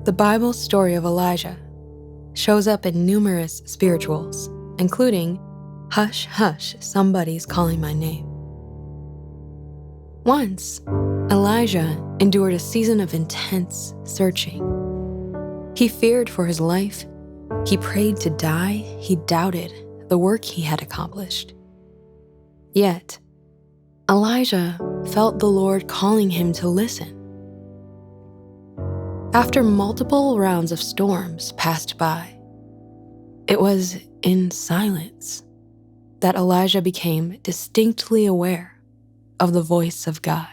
The Bible story of Elijah shows up in numerous spirituals, including "Hush, hush, somebody's calling my name." Once, Elijah endured a season of intense searching. He feared for his life. He prayed to die. He doubted the work he had accomplished. Yet, Elijah felt the Lord calling him to listen. After multiple rounds of storms passed by, it was in silence that Elijah became distinctly aware of the voice of God.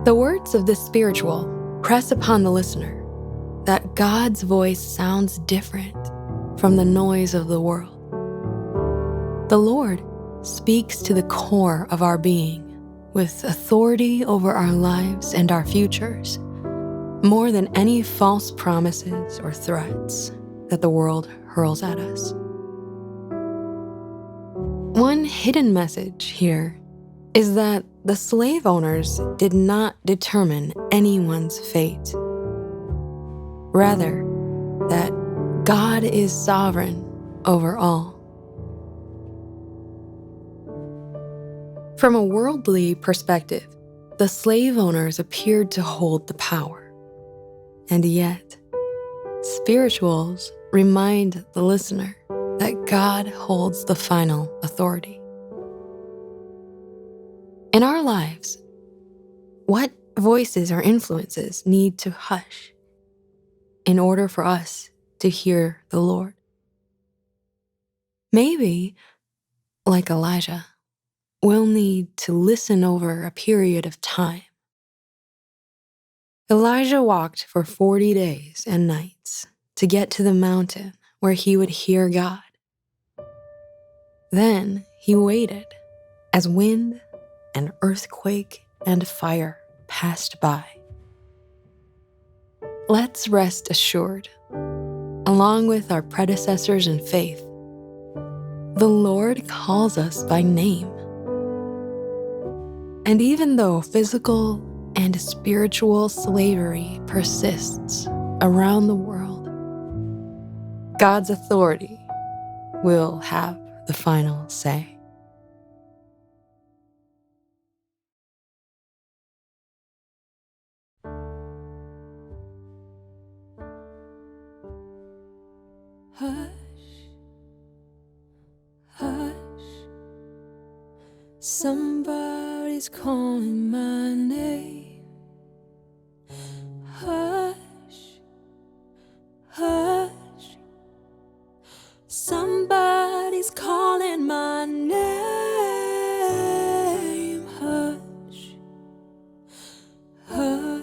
The words of this spiritual press upon the listener that God's voice sounds different from the noise of the world. The Lord speaks to the core of our being with authority over our lives and our futures, more than any false promises or threats that the world hurls at us. One hidden message here is that the slave owners did not determine anyone's fate. Rather, that God is sovereign over all. From a worldly perspective, the slave owners appeared to hold the power. And yet, spirituals remind the listener that God holds the final authority. In our lives, what voices or influences need to hush in order for us to hear the Lord? Maybe, like Elijah, we'll need to listen over a period of time. Elijah walked for 40 days and nights to get to the mountain where he would hear God. Then he waited as wind and earthquake and fire passed by. Let's rest assured, along with our predecessors in faith, the Lord calls us by name. And even though physical and spiritual slavery persists around the world, God's authority will have the final say. Hush, hush, somebody's calling my name. Hush, hush, somebody's calling my name. Hush, hush,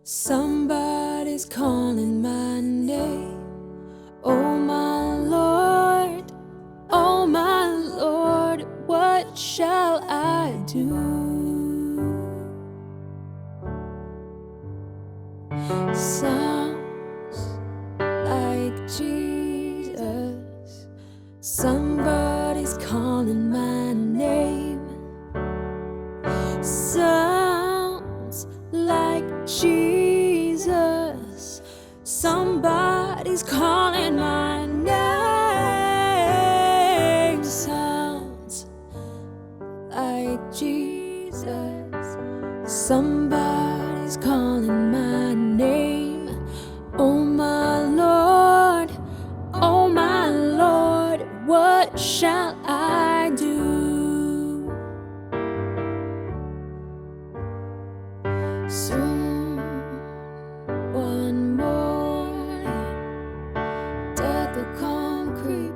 somebody's calling my name. Oh my Lord, oh my Lord, what shall I do? Sounds like Jesus, somebody's calling my name. Sounds like Jesus, somebody's calling my name. Sounds like Jesus, somebody's calling my name. Oh my Lord, what shall I do? Soon, one morning, death will come creeping.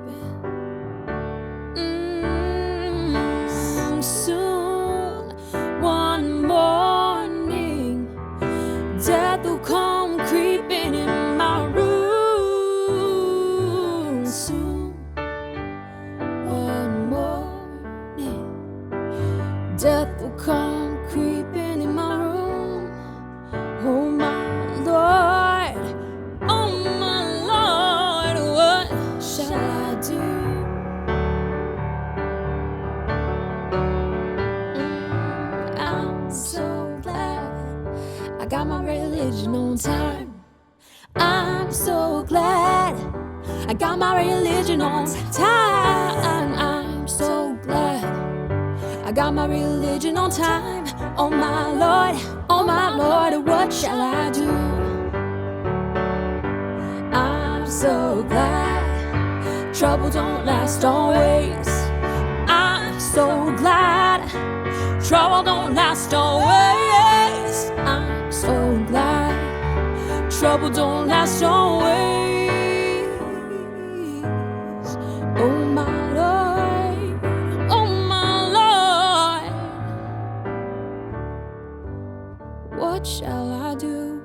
Soon, one morning, death will come creeping in my room. Soon, one morning, death will come creeping in my room. got my religion on time. I'm so glad I got my religion on time. I'm so glad I got my religion on time. Oh my Lord, what shall I do? I'm so glad trouble don't last always. I'm so glad trouble don't last always. I'm so glad trouble don't last always. Oh my Lord, oh my Lord, what shall I do?